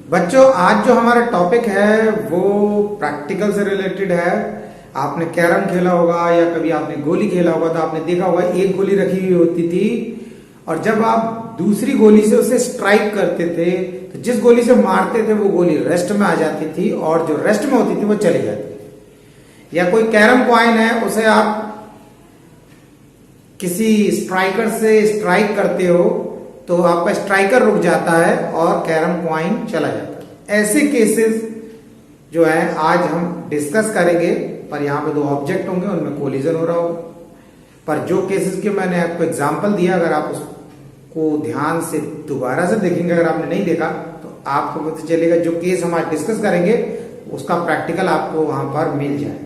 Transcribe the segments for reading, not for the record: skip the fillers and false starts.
बच्चों आज जो हमारा टॉपिक है वो प्रैक्टिकल से रिलेटेड है। आपने कैरम खेला होगा या कभी आपने गोली खेला होगा तो आपने देखा होगा एक गोली रखी हुई होती थी और जब आप दूसरी गोली से उसे स्ट्राइक करते थे तो जिस गोली से मारते थे वो गोली रेस्ट में आ जाती थी और जो रेस्ट में होती थी वो चली जाती थी। या कोई कैरम कॉइन है उसे आप किसी स्ट्राइकर से स्ट्राइक करते हो तो आपका स्ट्राइकर रुक जाता है और कैरम कॉइन चला जाता है। ऐसे केसेस जो है आज हम डिस्कस करेंगे, पर यहाँ पे दो ऑब्जेक्ट होंगे, उनमें कोलिजन हो रहा होगा। पर जो केसेस के मैंने आपको एग्जांपल दिया, अगर आप उसको ध्यान से दोबारा से देखेंगे, अगर आपने नहीं देखा तो आपको पता चलेगा जो केस हम आज डिस्कस करेंगे उसका प्रैक्टिकल आपको वहां पर मिल जाए।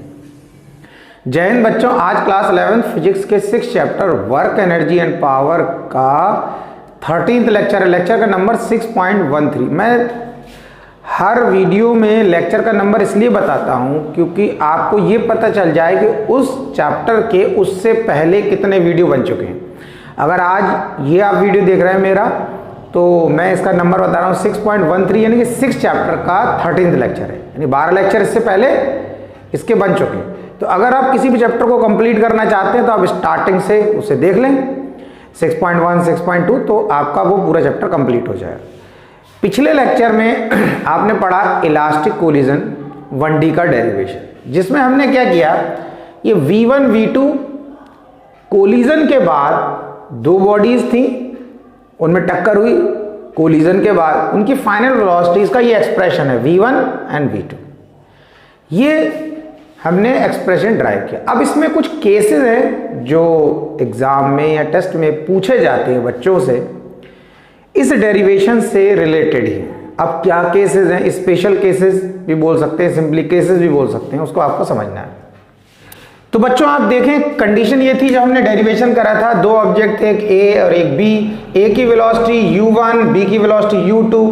जय हिंद बच्चों, आज क्लास 11 फिजिक्स के 6 chapter work energy and power का 13th लेक्चर है। लेक्चर का नंबर 6.13। मैं हर वीडियो में लेक्चर का नंबर इसलिए बताता हूं क्योंकि आपको ये पता चल जाए कि उस चैप्टर के उससे पहले कितने वीडियो बन चुके हैं। अगर आज ये आप वीडियो देख रहे हैं मेरा, तो मैं इसका नंबर बता रहा हूँ 6.13, यानी कि 6 चैप्टर का 13th लेक्चर है, यानी 12 लेक्चर इससे पहले इसके बन चुके हैं। तो अगर आप किसी भी चैप्टर को कंप्लीट करना चाहते हैं तो आप स्टार्टिंग से उसे देख लें 6.1, 6.2, तो आपका वो पूरा चैप्टर कंप्लीट हो जाएगा। पिछले लेक्चर में आपने पढ़ा इलास्टिक कोलिजन 1D का डेरिवेशन, जिसमें हमने क्या किया, ये V1 V2 कोलिजन के बाद दो बॉडीज थी, उनमें टक्कर हुई, कोलिजन के बाद उनकी फाइनल वेलोसिटीज का ये एक्सप्रेशन है V1 एंड V2। ये हमने एक्सप्रेशन ड्राइव किया। अब इसमें कुछ केसेस हैं जो एग्जाम में या टेस्ट में पूछे जाते हैं बच्चों से, इस डेरिवेशन से रिलेटेड ही। अब क्या केसेस हैं, स्पेशल केसेस भी बोल सकते हैं, सिंपली केसेस भी बोल सकते हैं, उसको आपको समझना है। तो बच्चों आप देखें, कंडीशन ये थी जब हमने डेरिवेशन करा था, दो ऑब्जेक्ट थे, एक ए और एक बी, ए की वेलोसिटी u1, बी की वेलोसिटी u2,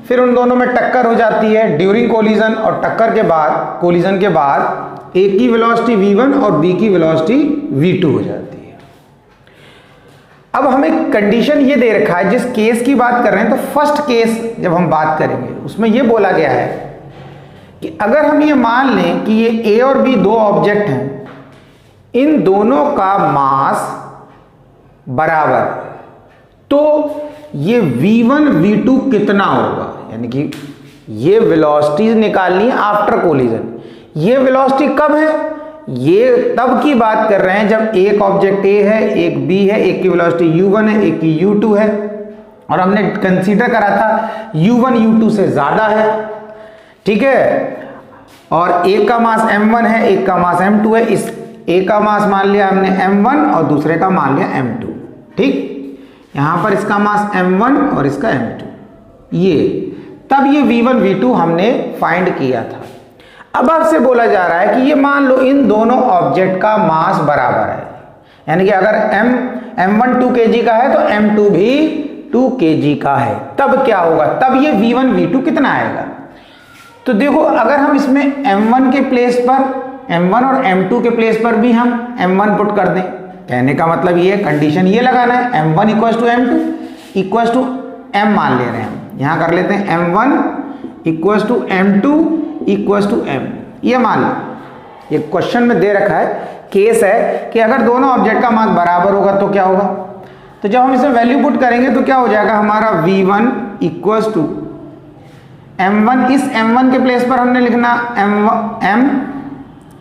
फिर उन दोनों में टक्कर हो जाती है ड्यूरिंग कोलिजन, और टक्कर के बाद, कोलिजन के बाद ए की वेलोसिटी v1 और बी की वेलोसिटी v2 हो जाती है। अब हमें कंडीशन ये दे रखा है, जिस केस की बात कर रहे हैं, तो फर्स्ट केस जब हम बात करेंगे उसमें ये बोला गया है कि अगर हम ये मान लें कि ये ए और बी दो ऑब्जेक्ट हैं, इन दोनों का मास बराबर, तो ये v1 v2 कितना होगा, यानी कि ये वेलोसिटीज निकालनी है आफ्टर कोलिजन। ये वेलोसिटी कब है, ये तब की बात कर रहे हैं जब एक ऑब्जेक्ट ए है, एक बी है, एक की वेलोसिटी u1 है, एक की u2 है, और हमने कंसीडर करा था u1 u2 से ज्यादा है, ठीक है, और एक का मास m1 है, एक का मास m2 है। इस एक का मास मान लिया हमने m1 और दूसरे का मान लिया m2, ठीक। यहां पर इसका मास m1 और इसका m2, ये तब ये v1 v2 हमने फाइंड किया था। अब आपसे बोला जा रहा है कि ये मान लो इन दोनों ऑब्जेक्ट का मास बराबर है, यानी कि अगर m1 2 kg का है तो m2 भी 2 kg का है, तब क्या होगा, तब ये v1 v2 कितना आएगा। तो देखो, अगर हम इसमें m1 के प्लेस पर, m1 और m2 के प्लेस पर भी हम m1 पुट कर दें, कहने का मतलब ये कंडीशन ये लगाना है, m1 equal to m2 equal to m मान ले रहे हैं हम, यहां कर लेते हैं m1 equal to m2 equal to m, ये मान लो, ये क्वेश्चन में दे रखा है, केस है कि अगर दोनों ऑब्जेक्ट का मास बराबर होगा तो क्या होगा। तो जब हम इसमें वैल्यू पुट करेंगे तो क्या हो जाएगा, हमारा v1 इक्वल टू m1, इस m1 के प्लेस पर हमने लिखना m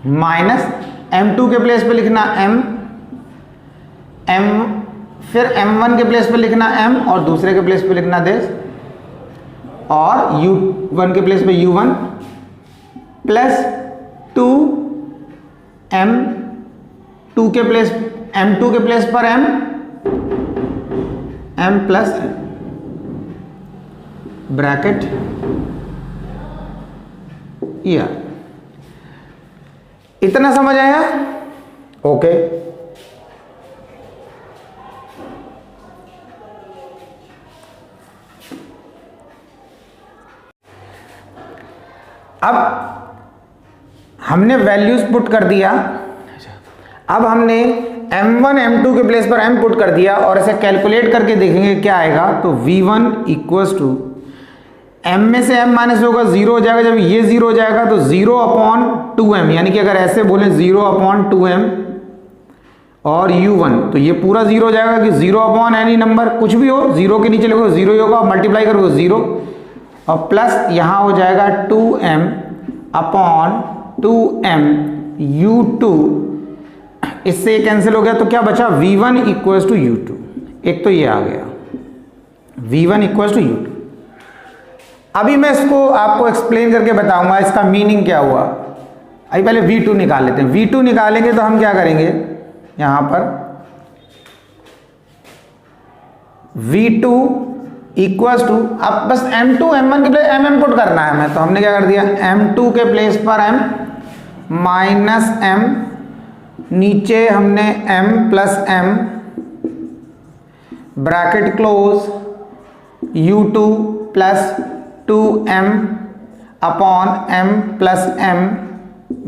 माइनस m2 के प्लेस पर लिखना m, फिर m1 के प्लेस पर लिखना m और दूसरे के प्लेस पर लिखना दिस, और u1 के प्लेस पे u1 प्लस 2 m2 के प्लेस, m2 के प्लेस पर m प्लस ब्रैकेट या, इतना समझ आया, ओके। अब हमने वैल्यूज पुट कर दिया, अब हमने m1 m2 के प्लेस पर m पुट कर दिया और इसे कैलकुलेट करके देखेंगे क्या आएगा। तो v1 इक्वल्स टू m में से m माइनस होगा 0 हो जाएगा। जब ये 0 हो जाएगा तो 0/2m, यानी कि अगर ऐसे बोले 0/2m और u1, तो ये पूरा 0 हो जाएगा कि 0 एनी नंबर कुछ भी हो, 0 के नीचे लिखो 0 ही होगा, मल्टीप्लाई करोगे 0 और प्लस यहाँ हो जाएगा 2m/2m u2, इससे ये कैंसिल हो गया तो क्या बचा v1 इक्वल्स टू u2। एक तो ये आ गया v1 इक्वल्स टू u2। अभी मैं इसको आपको एक्सप्लेन करके बताऊंगा इसका मीनिंग क्या हुआ। अभी पहले v2 निकाल लेते हैं। v2 निकालेंगे तो हम क्या करेंगे, यहां पर v2 इक्वल्स टू, अब बस m2 m1 के प्लेस m पुट करना है हमें, तो हमने क्या कर दिया m2 के प्लेस पर m माइनस m, नीचे हमने m plus m bracket close u2 plus 2m upon m plus m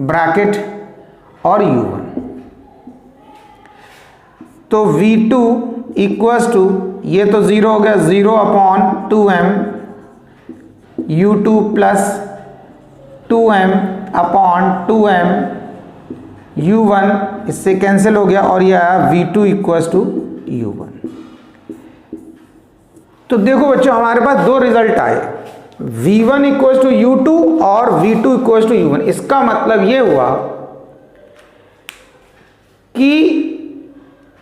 bracket और u1। तो v2 इक्वल्स टू, ये तो 0 हो गया, 0/2m u2 plus 2m upon 2m u1, इससे कैंसिल हो गया और ये आया v2 इक्वल्स टू u1। तो देखो बच्चों हमारे पास दो रिजल्ट आए, v1 इक्वल्स टू u2 और v2 इक्वल्स टू u1। इसका मतलब ये हुआ कि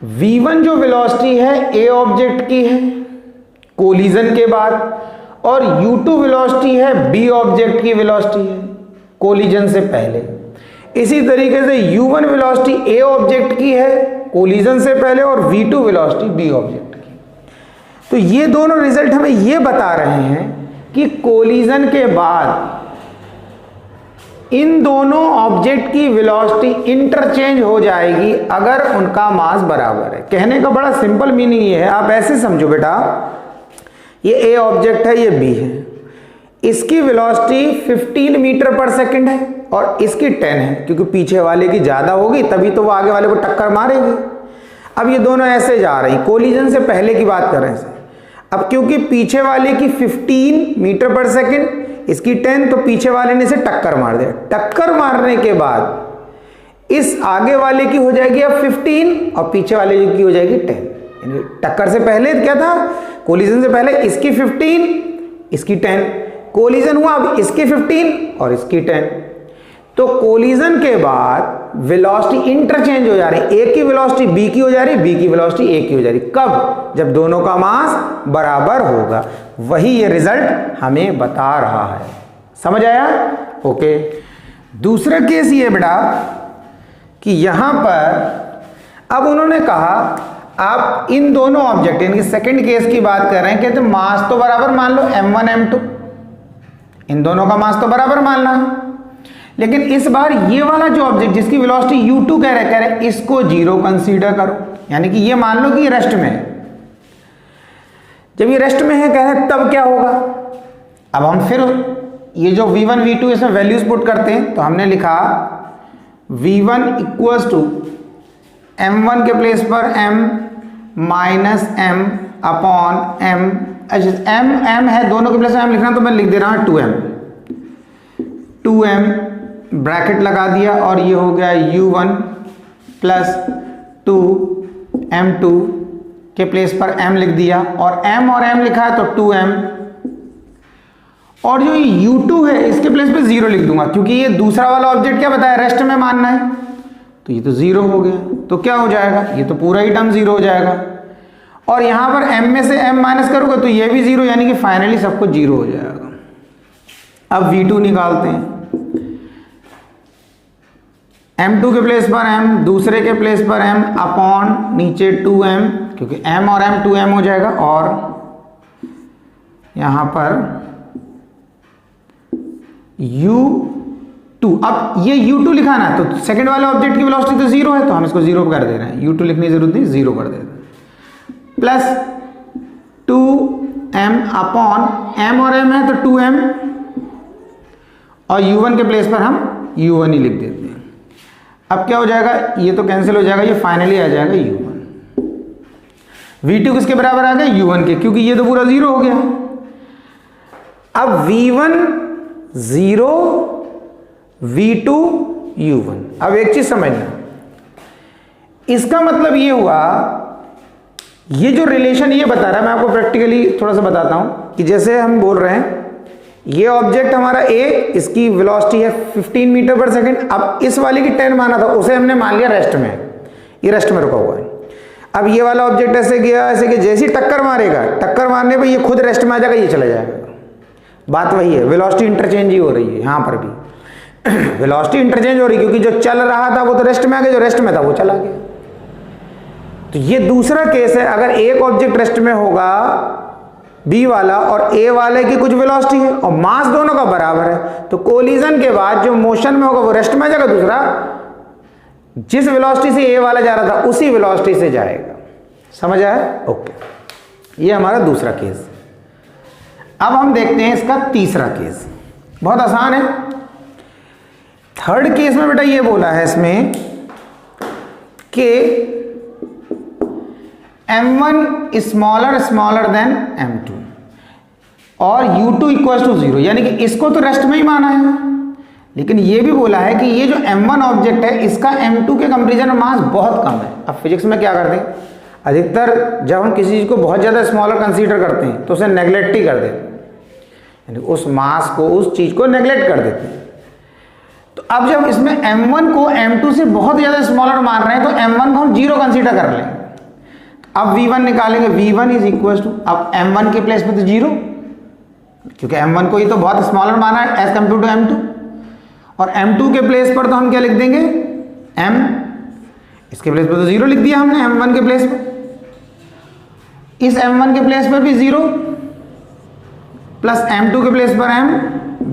v1 जो वेलोसिटी है a ऑब्जेक्ट की है कोलिजन के बाद, और u2 वेलोसिटी है b ऑब्जेक्ट की वेलोसिटी है कोलिजन से पहले। इसी तरीके से u1 वेलोसिटी a ऑब्जेक्ट की है कोलिजन से पहले और v2 वेलोसिटी b ऑब्जेक्ट की। तो ये दोनों रिजल्ट हमें ये बता रहे हैं कि कोलिजन के बाद इन दोनों ऑब्जेक्ट की वेलोसिटी इंटरचेंज हो जाएगी अगर उनका मास बराबर है। कहने का बड़ा सिंपल मीनिंग ये है, आप ऐसे समझो बेटा, ये a ऑब्जेक्ट है, ये b है, इसकी वेलोसिटी 15 मीटर पर सेकंड है और इसकी 10 है, क्योंकि पीछे वाले की ज्यादा होगी तभी तो वो आगे वाले को टक्कर मारेगी। अब ये दोनों ऐसे जा रही, कोलिजन से पहले की बात कर रहे हैं। अब क्योंकि पीछे वाले की 15 मीटर पर सेकंड, इसकी 10, तो पीछे वाले ने इसे टक्कर मार दिया। टक्कर मारने के बाद इस आगे वाले की हो जाएगी अब 15 और पीछे वाले की हो जाएगी 10। यानी टक्कर से पहले क्या था, कोलिजन से पहले इसकी 15 इसकी 10, कोलिजन हुआ अब इसकी 15 और इसकी 10। तो कोलिजन के बाद वेलोसिटी इंटरचेंज हो जा रही, ए की वेलोसिटी बी की हो जा रही, बी की वेलोसिटी ए की हो जा रही। कब? जब दोनों का मास बराबर होगा। वही ये रिजल्ट हमें बता रहा है। समझ आया? ओके। दूसरा केस ये बेटा कि यहां पर अब उन्होंने कहा आप इन दोनों ऑब्जेक्ट, यानी सेकंड केस की बात कर रहे हैं, कहते मास तो बराबर मान लो m1 m2, इन दोनों का मास तो बराबर मानना है। लेकिन इस बार ये वाला जो ऑब्जेक्ट जिसकी वेलोसिटी u2 कह रहे इसको 0 कंसीडर करो, यानी कि ये मान लो कि ये रेस्ट में है। जब ये रेस्ट में है कह रहे तब क्या होगा? अब हम फिर ये जो v1 v2 इसमें वैल्यूज पुट करते हैं, तो हमने लिखा v1 इक्वल्स टू m1 के प्लेस पर m minus m upon m। अच्छा m है, दोनों के प्लेस में m लिखना, तो मैं लिख दे रहा हूं 2m ब्रैकेट लगा दिया और ये हो गया u1 प्लस 2m2 के प्लेस पर m लिख दिया और m लिखा है तो 2m, और जो ये u2 है इसके प्लेस पे 0 लिख दूंगा, क्योंकि ये दूसरा वाला ऑब्जेक्ट क्या बताया, रेस्ट में मानना है, तो ये तो 0 हो गया। तो क्या हो जाएगा, ये तो पूरा ही टर्म 0 हो जाएगा। और यहां पर m में से m माइनस करोगे तो ये भी 0, यानी कि फाइनली सब कुछ 0 हो जाएगा। अब v2 निकालते हैं, m2 के प्लेस पर m, दूसरे के प्लेस पर m अपॉन नीचे 2m, क्योंकि m और m 2m हो जाएगा, और यहां पर u2। अब ये u2 लिखा ना, तो सेकंड वाले ऑब्जेक्ट की वेलोसिटी तो 0 है, तो हम इसको 0 कर दे रहे हैं, u2 लिखने की जरूरत नहीं, 0 कर दे रहे हैं, प्लस 2m अपॉन m और m है तो 2m, और u1 के प्लेस पर हम u1 ही लिख देते हैं। अब क्या हो जाएगा, ये तो कैंसिल हो जाएगा, ये फाइनली आ जाएगा u1। v2 किसके बराबर आ गया, u1 के, क्योंकि ये तो पूरा 0 हो गया। अब V1 0, V2 U1। अब एक चीज समझना, इसका मतलब ये हुआ, ये जो रिलेशन ये बता रहा है, मैं आपको प्रैक्टिकली थोड़ा सा बताता हूं कि जैसे हम बोल रहे हैं ये ऑब्जेक्ट हमारा A, इसकी वेलोसिटी है 15 मीटर पर सेकंड। अब इस वाले की 10 माना था, उसे हमने मान लिया रेस्ट में, ये रेस्ट में रुका हुआ है। अब ये वाला ऑब्जेक्ट ऐसे गया, ऐसे गया, जैसे ही टक्कर मारेगा, टक्कर मारने पे ये खुद रेस्ट में आ जाएगा, ये चला जाएगा। बात वही है, वेलोसिटी इंटरचेंज ही हो रही है यहां पर भी। वेलोसिटी इंटरचेंज हो रही है क्योंकि जो चल रहा था वो तो रेस्ट में आ गया, जो रेस्ट में था वो चला गया। तो ये दूसरा केस है, अगर एक ऑब्जेक्ट रेस्ट में होगा बी वाला और ए वाले की कुछ वेलोसिटी है और मास दोनों का बराबर है, तो कोलिजन के बाद जो मोशन में होगा वो रेस्ट में आ जाएगा, दूसरा जिस वेलोसिटी से ए वाला जा रहा था उसी वेलोसिटी से जाएगा। समझ आया? ओके, ये हमारा दूसरा केस। अब हम देखते हैं इसका तीसरा केस, बहुत आसान है। थर्ड केस में बेटा ये बोला है इसमें कि m1 स्मॉलर देन m2 और u2 इक्वल टू 0, यानी कि इसको तो रेस्ट में ही माना है, लेकिन ये भी बोला है कि ये जो m1 ऑब्जेक्ट है इसका m2 के कंपेरिजन में मास बहुत कम है। अब फिजिक्स में क्या करते हैं, अधिकतर जब हम किसी चीज को बहुत ज्यादा स्मॉलर कंसीडर करते हैं तो उसे नेग्लेक्ट ही कर देते हैं, यानी उस मास को, उस चीज को नेग्लेक्ट कर देते हैं। तो अब जब इसमें m1 को m2 से बहुत ज्यादा स्मॉलर मान रहे हैं तो m1 को हम 0 कंसीडर कर लेंगे। अब V1 निकालेंगे, V1 इज इक्वल टू, अब m1 के प्लेस पे तो 0, क्योंकि m1 को ये तो बहुत स्मॉलर माना है एज कंपेयर टू m2, और m2 के प्लेस पर तो हम क्या लिख देंगे, m, इसके प्लेस पर तो 0 लिख दिया हमने m1 के प्लेस पर, इस m1 के प्लेस पर भी 0 प्लस m2 के प्लेस पर m,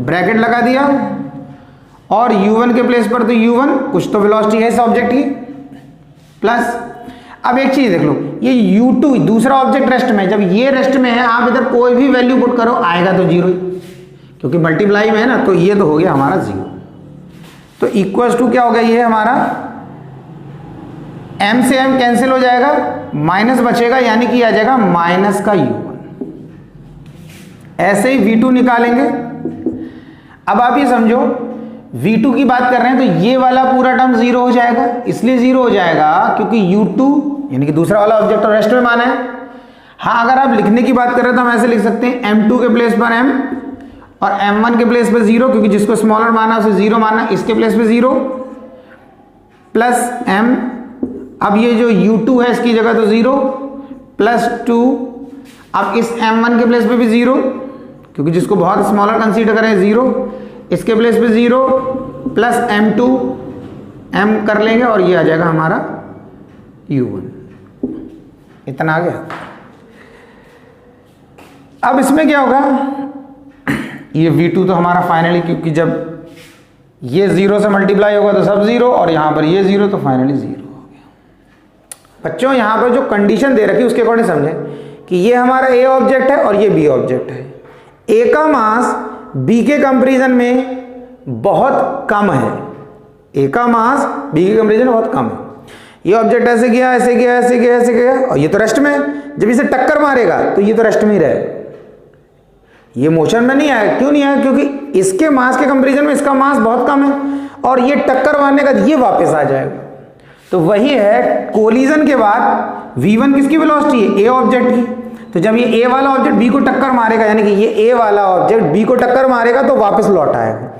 ब्रैकेट लगा दिया, और u1 के प्लेस पर तो u1, कुछ तो वेलोसिटी है इस ऑब्जेक्ट की, प्लस अब एक चीज देख लो, ये u2 दूसरा ऑब्जेक्ट रेस्ट में, जब ये रेस्ट में है आप इधर कोई भी वैल्यू पुट करो आएगा तो 0 ही, क्योंकि मल्टीप्लाई में है ना, तो ये तो हो गया हमारा 0। तो इक्वल्स टू क्या हो गया, ये हमारा m से m कैंसिल हो जाएगा, माइनस बचेगा, यानी कि आ जाएगा माइनस का u1। ऐसे ही v2 निकालेंगे। अब आप ये समझो v2 की बात कर रहे हैं तो ये वाला पूरा टर्म 0 हो जाएगा, इसलिए 0 हो जाएगा क्योंकि u2 यानी कि दूसरा वाला ऑब्जेक्ट तो रेस्ट में माना है। हाँ, अगर आप लिखने की बात कर रहे हैं तो हम ऐसे लिख सकते हैं m2 के प्लेस पर m और m1 के प्लेस पर 0, क्योंकि जिसको स्मॉलर माना उसे 0 माना, इसके प्लेस पे 0 प्लस m, अब ये जो u2 है इसकी जगह तो 0 प्लस 2, अब इस m1 के प्लेस पे भी 0, क्योंकि जिसको बहुत स्मॉलर कंसीडर करें 0, इसके प्लेस पे 0 प्लस m2, m कर लेंगे और ये आ जाएगा हमारा u1। इतना आ गया। अब इसमें क्या होगा, ये v2 तो हमारा फाइनली, क्योंकि जब ये 0 से मल्टीप्लाई होगा तो सब 0 और यहां पर ये 0, तो फाइनली 0 हो गया। बच्चों यहां पर जो कंडीशन दे रखी है उसके अकॉर्डिंग समझें कि ये हमारा a ऑब्जेक्ट है और ये b ऑब्जेक्ट है। a का मास b के कंपेरिजन में बहुत कम है, a का मास b के कंपेरिजन में बहुत कम है। ये ऑब्जेक्ट ऐसे गया, ऐसे गया, ऐसे गया, ऐसे गया, और ये तो रेस्ट में, जब इसे टक्कर मारेगा तो ये तो रेस्ट में ही रहेगा, ये मोशन में नहीं आया। क्यों नहीं आया, क्योंकि इसके मास के कंपेरिजन में इसका मास बहुत कम है, और ये टक्कर मारने का ये वापस आ जाएगा। तो वही है, कोलिजन के बाद v1 किसकी वेलोसिटी है, a ऑब्जेक्ट की, तो जब ये a वाला ऑब्जेक्ट b को टक्कर मारेगा, यानी कि ये a वाला ऑब्जेक्ट b को टक्कर मारेगा तो वापस लौट आएगा।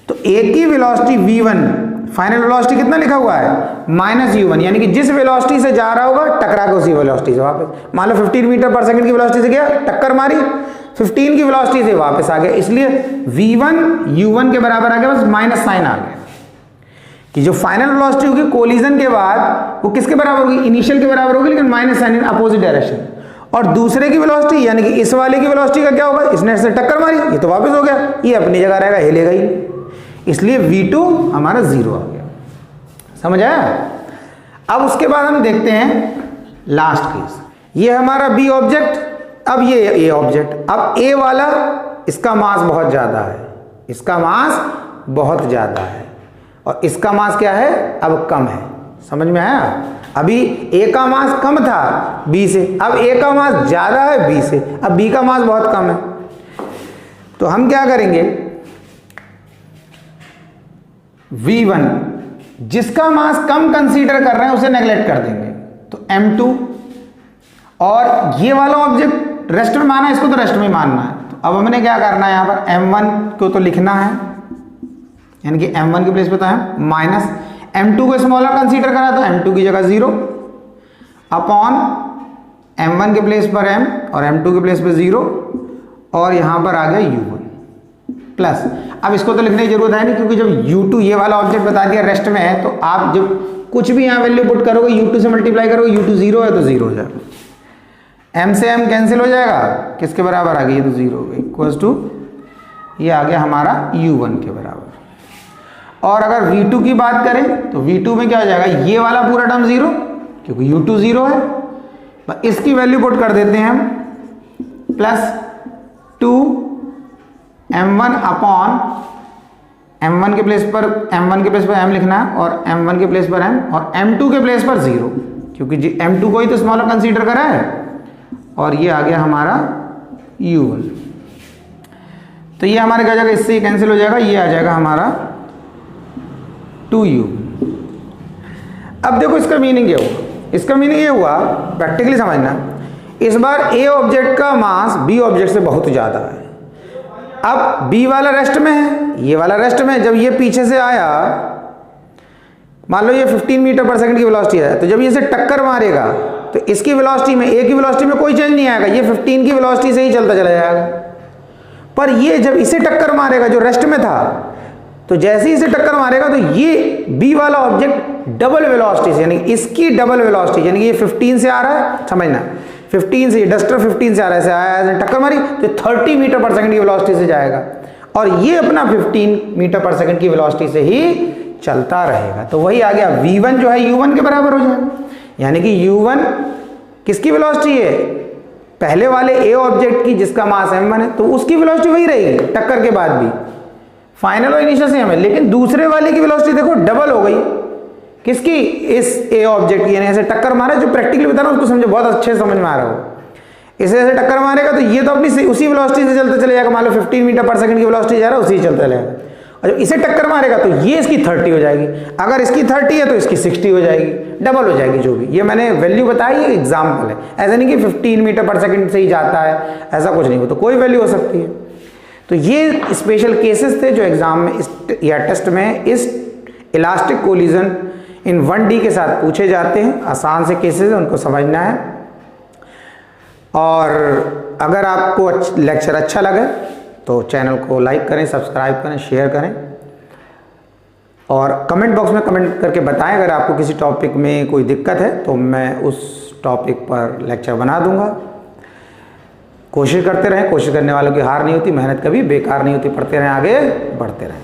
तो a की वेलोसिटी v1, फाइनल वेलोसिटी कितना लिखा हुआ है, माइनस u1, यानी कि जिस वेलोसिटी से जा रहा होगा टकरा के उसी वेलोसिटी से वापस, मान लो 15 मीटर पर सेकंड की वेलोसिटी से गया, टक्कर मारी, 15 की वेलोसिटी से वापस आ गया, इसलिए v1 u1 के बराबर आ गया, बस माइनस साइन आ गया कि जो फाइनल वेलोसिटी होगी कोलिजन के बाद वो किसके बराबर होगी, इनिशियल के बराबर होगी, लेकिन minus sign in opposite direction. और दूसरे की वेलोसिटी यानी कि इस वाले की वेलोसिटी का क्या होगा, इसने से टक्कर मारी, ये तो वापस हो गया, ये अपनी जगह रहेगा, हिलेगा ही, इसलिए v2 हमारा 0 आ गया। समझ आया? अब उसके बाद हम देखते हैं लास्ट केस, ये हमारा b ऑब्जेक्ट, अब ये a ऑब्जेक्ट। अब a वाला इसका मास बहुत ज्यादा है, इसका मास बहुत ज्यादा है, और इसका मास क्या है, अब कम है। समझ में आया? अभी a का मास कम था b से, अब a का मास ज्यादा है b से, अब b का मास बहुत कम है। तो हम क्या करेंगे, V1 जिसका मास कम कंसीडर कर रहे हैं उसे नेग्लेक्ट कर देंगे, तो M2, और ये वाला ऑब्जेक्ट रेस्ट में माना है, इसको तो रेस्ट में मानना है। तो अब हमने क्या करना है, यहां पर M1 को तो लिखना है, यानी कि M1 के प्लेस पे तो है माइनस M2 को स्मॉलर कंसीडर करा तो M2 की जगह 0 अपॉन M1 के प्लेस पर M और M2 के प्लेस पर 0, और यहां पर आ गया U1 प्लस। अब इसको तो लिखने की जरूरत है नहीं, क्योंकि जब U2 ये वाला ऑब्जेक्ट बता दिया रेस्ट में है, तो आप जब कुछ भी यहां वैल्यू पुट करोगे, U2 से मल्टीप्लाई करोगे, U2 0 है तो 0 हो जाएगा, M से M कैंसिल हो जाएगा, किसके बराबर आ गया, ये तो 0 हो गया, इक्वल्स टू ये आ गया हमारा U1 के बराबर। और अगर V2 की बात करें तो V2 में क्या हो जाएगा, ये वाला पूरा टर्म 0, क्योंकि U2 0 है, बस इसकी वैल्यू पुट कर देते हैं हम, प्लस 2 M1 अपॉन M1 के प्लेस पर M लिखना है, और M1 के प्लेस पर M, और M2 के प्लेस पर 0, क्योंकि M2 को ही तो स्मॉलर कंसीडर करा है, और ये आ गया हमारा U1। तो ये हमारे क्या जाएगा, इससे कैंसिल हो जाएगा, ये आ जाएगा हमारा 2U। अब देखो इसका मीनिंग ये हुआ, इसका मीनिंग ये हुआ, प्रैक्टिकली समझना, इस बार A ऑब्जेक्ट का मास B ऑब्जेक्ट से बहुत ज्यादा है। अब B वाला रेस्ट में है, ये वाला रेस्ट में है। जब ये पीछे से आया, मान लो ये 15 मीटर पर सेकंड की वेलोसिटी है, तो जब ये इसे टक्कर मारेगा तो इसकी वेलोसिटी में, A की वेलोसिटी में कोई चेंज नहीं आएगा, ये 15 की वेलोसिटी से ही चलता चला जाएगा। पर ये जब इसे टक्कर मारेगा जो रेस्ट में था, तो जैसे ही इसे टक्कर मारेगा तो ये B वाला ऑब्जेक्ट डबल वेलोसिटी से, यानी इसकी डबल वेलोसिटी, यानी ये 15 से आ रहा है, समझना 15 से, डस्टर 15 से आ रहा है, ऐसे आया टक्कर मारी तो 30 मीटर पर सेकंड की वेलोसिटी से जाएगा, और ये अपना 15 मीटर पर सेकंड की वेलोसिटी से ही चलता रहेगा। तो वही आ गया, V1 जो है U1 के बराबर हो जाएगा, यानी कि U1 किसकी वेलोसिटी है, पहले वाले A ऑब्जेक्ट की जिसका मास M1 है, तो उसकी वेलोसिटी वही रहेगी टक्कर के बाद भी, फाइनल और इनिशियल सेम है, लेकिन दूसरे वाले की वेलोसिटी देखो डबल हो गई, किसकी, इस A ऑब्जेक्ट की, यानी ऐसे टक्कर मारा, जो प्रैक्टिकली बता रहा हूं उसको समझो, बहुत अच्छे से समझ में आ रहा हो, इसे ऐसे टक्कर मारेगा तो ये तो अपनी उसी वेलोसिटी से चलते चले जाएगा, मान लो 15 मीटर पर सेकंड की वेलोसिटी जा रहा है, उसी चलता चलेगा, और जब इसे टक्कर मारेगा तो ये इसकी 30 हो जाएगी, अगर इसकी 30 है तो इसकी 60 हो जाएगी, डबल हो जाएगी। जो भी ये मैंने वैल्यू बताई है एग्जाम्पल है, ऐसा नहीं कि 15 मीटर पर सेकंड से ही जाता है, ऐसा कुछ नहीं, हो तो कोई वैल्यू हो सकती है। तो ये स्पेशल केसेस थे जो एग्जाम में या टेस्ट में इस इलास्टिक कोलिजन इन 1D के साथ पूछे जाते हैं, आसान से केसेस है, उनको समझना है। और अगर आपको लेक्चर अच्छा लगे तो चैनल को लाइक करें, सब्सक्राइब करें, शेयर करें, और कमेंट बॉक्स में कमेंट करके बताएं अगर आपको किसी टॉपिक में कोई दिक्कत है, तो मैं उस टॉपिक पर लेक्चर बना दूंगा। कोशिश करते रहें, कोशिश करने वालों की हार नहीं होती, मेहनत कभी बेकार नहीं होती, पढ़ते रहें, आगे बढ़ते रहें।